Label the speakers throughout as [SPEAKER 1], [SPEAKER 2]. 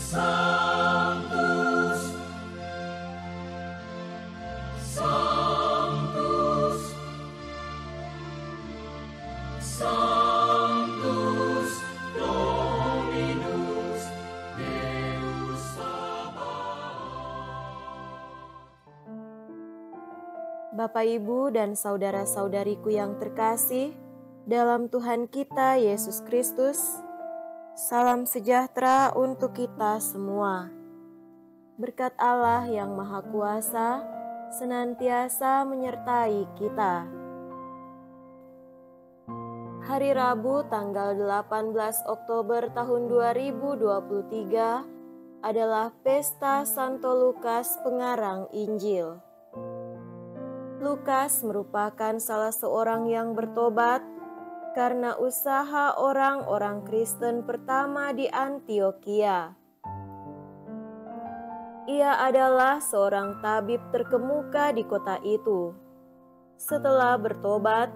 [SPEAKER 1] Sanctus, Sanctus, Sanctus Dominus Deus Sabaoth.
[SPEAKER 2] Bapak, Ibu, dan saudara-saudariku yang terkasih dalam Tuhan kita Yesus Kristus, salam sejahtera untuk kita semua. Berkat Allah yang Maha Kuasa senantiasa menyertai kita. Hari Rabu tanggal 18 Oktober tahun 2023 adalah Pesta Santo Lukas Pengarang Injil. Lukas merupakan salah seorang yang bertobat karena usaha orang-orang Kristen pertama di Antiokhia. Ia adalah seorang tabib terkemuka di kota itu. Setelah bertobat,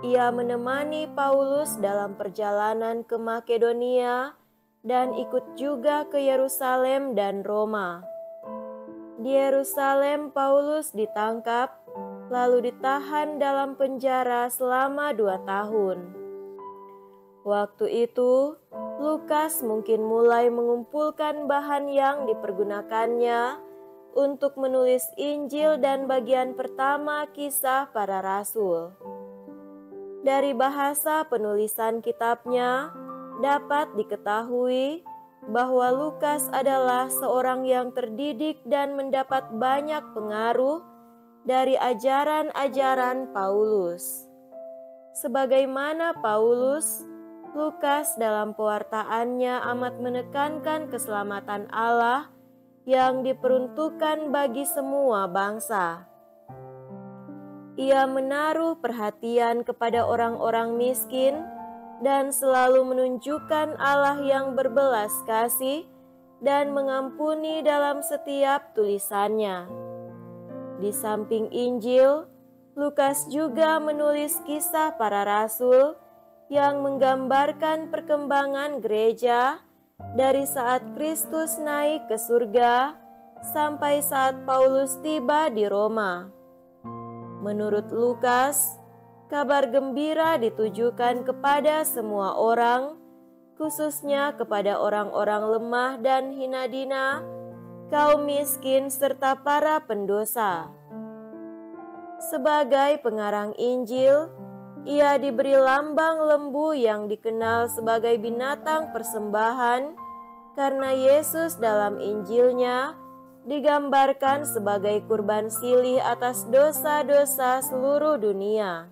[SPEAKER 2] ia menemani Paulus dalam perjalanan ke Makedonia dan ikut juga ke Yerusalem dan Roma. Di Yerusalem, Paulus ditangkap, lalu ditahan dalam penjara selama 2 tahun. Waktu itu, Lukas mungkin mulai mengumpulkan bahan yang dipergunakannya untuk menulis Injil dan bagian pertama Kisah Para Rasul. Dari bahasa penulisan kitabnya, dapat diketahui bahwa Lukas adalah seorang yang terdidik dan mendapat banyak pengaruh dari ajaran-ajaran Paulus. Sebagaimana Paulus, Lukas dalam pewartaannya amat menekankan keselamatan Allah yang diperuntukkan bagi semua bangsa. Ia menaruh perhatian kepada orang-orang miskin dan selalu menunjukkan Allah yang berbelas kasih dan mengampuni dalam setiap tulisannya. Di samping Injil, Lukas juga menulis Kisah Para Rasul yang menggambarkan perkembangan gereja dari saat Kristus naik ke surga sampai saat Paulus tiba di Roma. Menurut Lukas, kabar gembira ditujukan kepada semua orang, khususnya kepada orang-orang lemah dan hina dina, kaum miskin, serta para pendosa. Sebagai pengarang Injil, ia diberi lambang lembu yang dikenal sebagai binatang persembahan karena Yesus dalam Injilnya digambarkan sebagai kurban silih atas dosa-dosa seluruh dunia.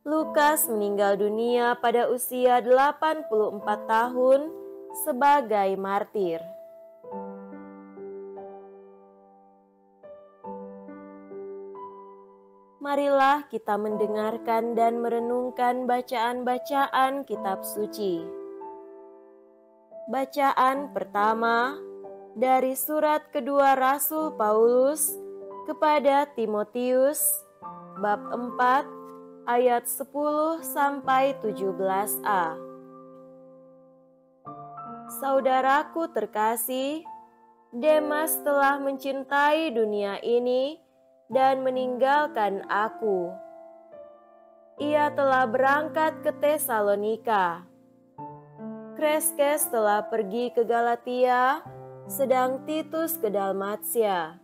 [SPEAKER 2] Lukas meninggal dunia pada usia 84 tahun sebagai martir. Marilah kita mendengarkan dan merenungkan bacaan-bacaan kitab suci. Bacaan pertama dari surat kedua Rasul Paulus kepada Timotius, bab 4 ayat 10 sampai 17a. Saudaraku terkasih, Demas telah mencintai dunia ini dan meninggalkan aku. Ia telah berangkat ke Tesalonika. Kreskes telah pergi ke Galatia, sedang Titus ke Dalmatia.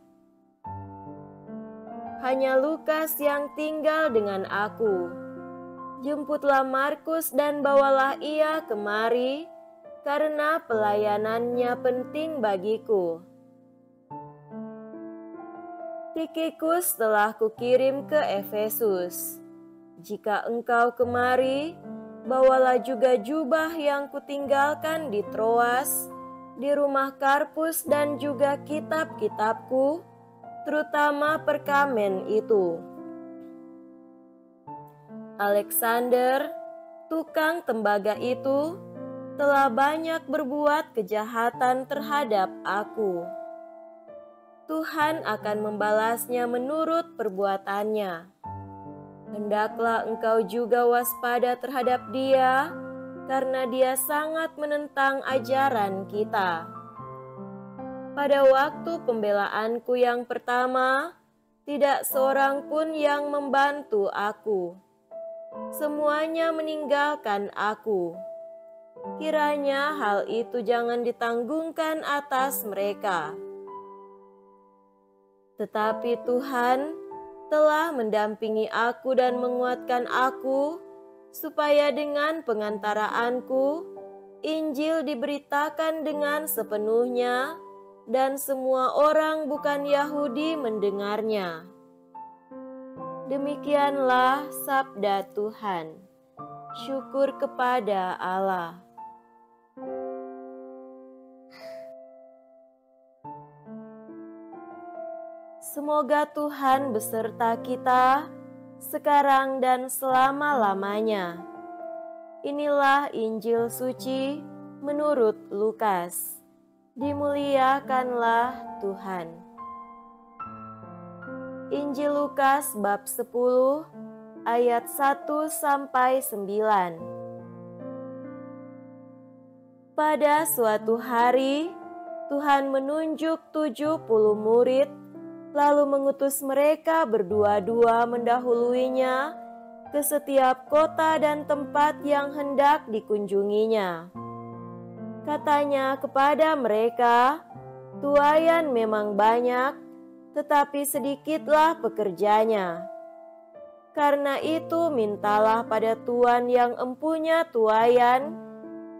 [SPEAKER 2] Hanya Lukas yang tinggal dengan aku. Jemputlah Markus dan bawalah ia kemari, karena pelayanannya penting bagiku. Tikikus telah kukirim ke Efesus. Jika engkau kemari, bawalah juga jubah yang kutinggalkan di Troas, di rumah Karpus, dan juga kitab-kitabku, terutama perkamen itu. Alexander, tukang tembaga itu, telah banyak berbuat kejahatan terhadap aku. Tuhan akan membalasnya menurut perbuatannya. Hendaklah engkau juga waspada terhadap dia, karena dia sangat menentang ajaran kita. Pada waktu pembelaanku yang pertama, tidak seorang pun yang membantu aku. Semuanya meninggalkan aku. Kiranya hal itu jangan ditanggungkan atas mereka. Tetapi Tuhan telah mendampingi aku dan menguatkan aku, supaya dengan pengantaraanku, Injil diberitakan dengan sepenuhnya, dan semua orang bukan Yahudi mendengarnya. Demikianlah sabda Tuhan. Syukur kepada Allah. Semoga Tuhan beserta kita sekarang dan selama-lamanya. Inilah Injil suci menurut Lukas. Dimuliakanlah Tuhan. Injil Lukas bab 10 ayat 1 sampai 9. Pada suatu hari, Tuhan menunjuk 70 murid, lalu mengutus mereka berdua-dua mendahuluinya ke setiap kota dan tempat yang hendak dikunjunginya. Katanya kepada mereka, "Tuaian memang banyak, tetapi sedikitlah pekerjanya. Karena itu mintalah pada Tuan yang empunya tuaian,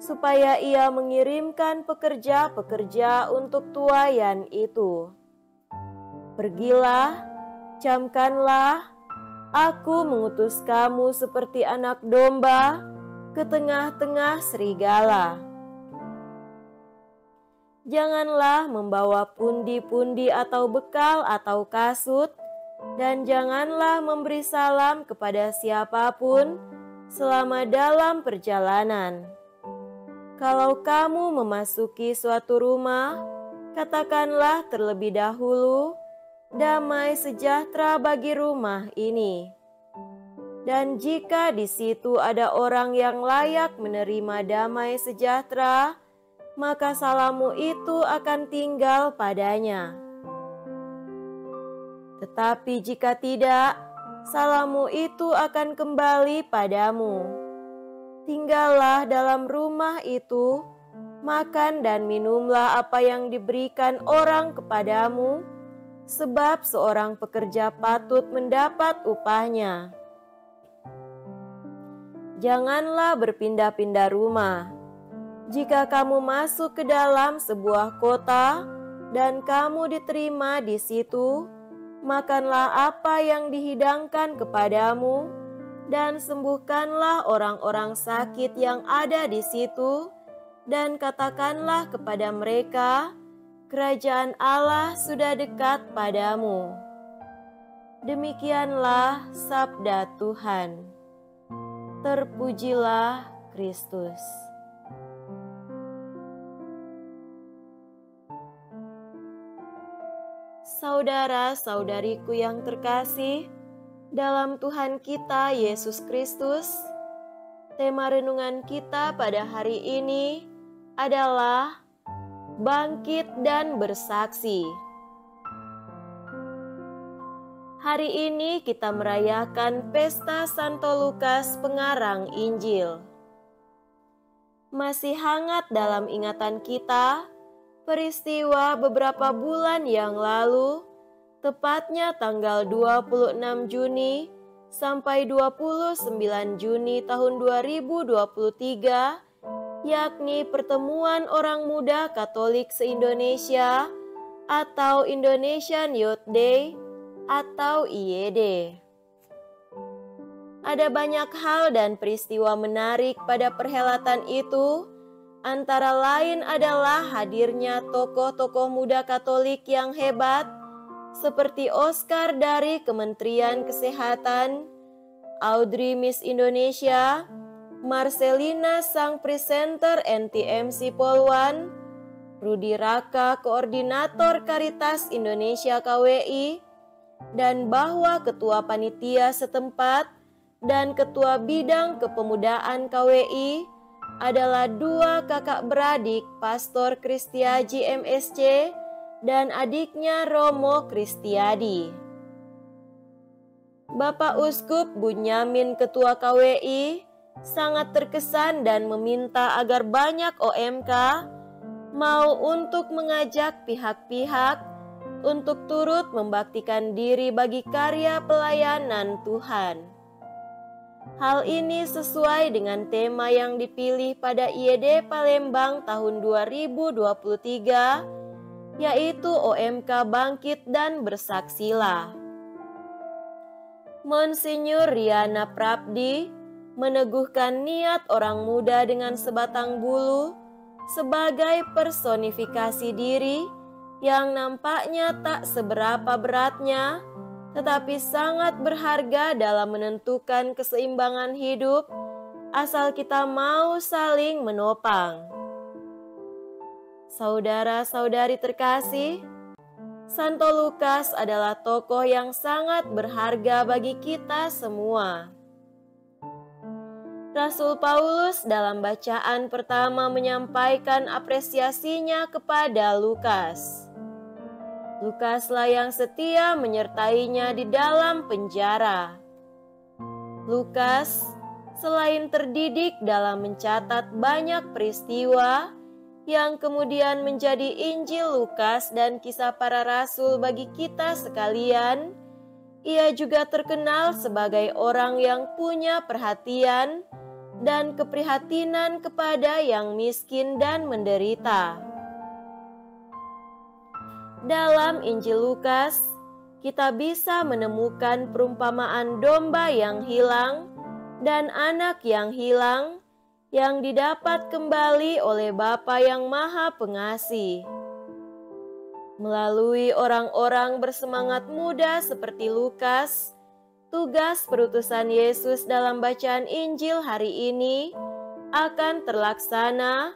[SPEAKER 2] supaya ia mengirimkan pekerja-pekerja untuk tuaian itu. Pergilah, camkanlah, aku mengutus kamu seperti anak domba ke tengah-tengah serigala. Janganlah membawa pundi-pundi atau bekal atau kasut, dan janganlah memberi salam kepada siapapun selama dalam perjalanan. Kalau kamu memasuki suatu rumah, katakanlah terlebih dahulu, 'Damai sejahtera bagi rumah ini.' Dan jika di situ ada orang yang layak menerima damai sejahtera, maka salammu itu akan tinggal padanya. Tetapi jika tidak, salammu itu akan kembali padamu. Tinggallah dalam rumah itu, makan dan minumlah apa yang diberikan orang kepadamu, sebab seorang pekerja patut mendapat upahnya. Janganlah berpindah-pindah rumah. Jika kamu masuk ke dalam sebuah kota dan kamu diterima di situ, makanlah apa yang dihidangkan kepadamu dan sembuhkanlah orang-orang sakit yang ada di situ, dan katakanlah kepada mereka, 'Kerajaan Allah sudah dekat padamu.' Demikianlah sabda Tuhan. Terpujilah Kristus. Saudara-saudariku yang terkasih, dalam Tuhan kita Yesus Kristus, tema renungan kita pada hari ini adalah bangkit dan bersaksi. Hari ini kita merayakan pesta Santo Lukas pengarang Injil. Masih hangat dalam ingatan kita peristiwa beberapa bulan yang lalu, tepatnya tanggal 26 Juni sampai 29 Juni tahun 2023, yakni Pertemuan Orang Muda Katolik se-Indonesia atau Indonesian Youth Day atau IYD. Ada banyak hal dan peristiwa menarik pada perhelatan itu. Antara lain adalah hadirnya tokoh-tokoh muda Katolik yang hebat seperti Oscar dari Kementerian Kesehatan, Audrey Miss Indonesia, Marcelina sang presenter NTMC Polwan, Rudi Raka Koordinator Karitas Indonesia KWI, dan bahwa Ketua Panitia setempat dan Ketua Bidang Kepemudaan KWI adalah dua kakak beradik Pastor Kristiaji MSC dan adiknya Romo Kristiadi. Bapak Uskup Bunyamin Ketua KWI sangat terkesan dan meminta agar banyak OMK mau untuk mengajak pihak-pihak untuk turut membaktikan diri bagi karya pelayanan Tuhan. Hal ini sesuai dengan tema yang dipilih pada IED Palembang tahun 2023, yaitu OMK Bangkit dan Bersaksilah. Monsinyur Riana Prabdi meneguhkan niat orang muda dengan sebatang bulu sebagai personifikasi diri yang nampaknya tak seberapa beratnya, tetapi sangat berharga dalam menentukan keseimbangan hidup, asal kita mau saling menopang. Saudara-saudari terkasih, Santo Lukas adalah tokoh yang sangat berharga bagi kita semua. Rasul Paulus dalam bacaan pertama menyampaikan apresiasinya kepada Lukas. Lukaslah yang setia menyertainya di dalam penjara. Lukas, selain terdidik dalam mencatat banyak peristiwa yang kemudian menjadi Injil Lukas dan Kisah Para Rasul bagi kita sekalian, ia juga terkenal sebagai orang yang punya perhatian dan keprihatinan kepada yang miskin dan menderita. Dalam Injil Lukas, kita bisa menemukan perumpamaan domba yang hilang dan anak yang hilang yang didapat kembali oleh Bapa yang Maha Pengasih. Melalui orang-orang bersemangat muda seperti Lukas, tugas perutusan Yesus dalam bacaan Injil hari ini akan terlaksana,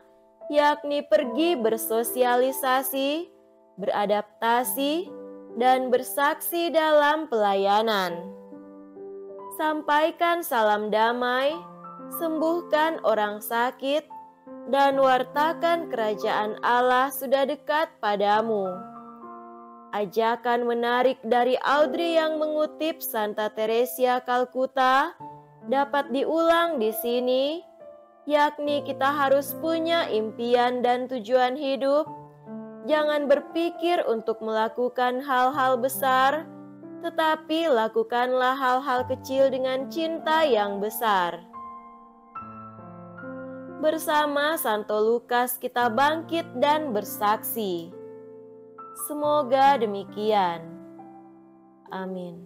[SPEAKER 2] yakni pergi bersosialisasi, beradaptasi, dan bersaksi dalam pelayanan. Sampaikan salam damai, sembuhkan orang sakit, dan wartakan kerajaan Allah sudah dekat padamu. Ajakan menarik dari Audrey yang mengutip Santa Teresia Kalkuta dapat diulang di sini, yakni kita harus punya impian dan tujuan hidup. Jangan berpikir untuk melakukan hal-hal besar, tetapi lakukanlah hal-hal kecil dengan cinta yang besar. Bersama Santo Lukas kita bangkit dan bersaksi. Semoga demikian. Amin.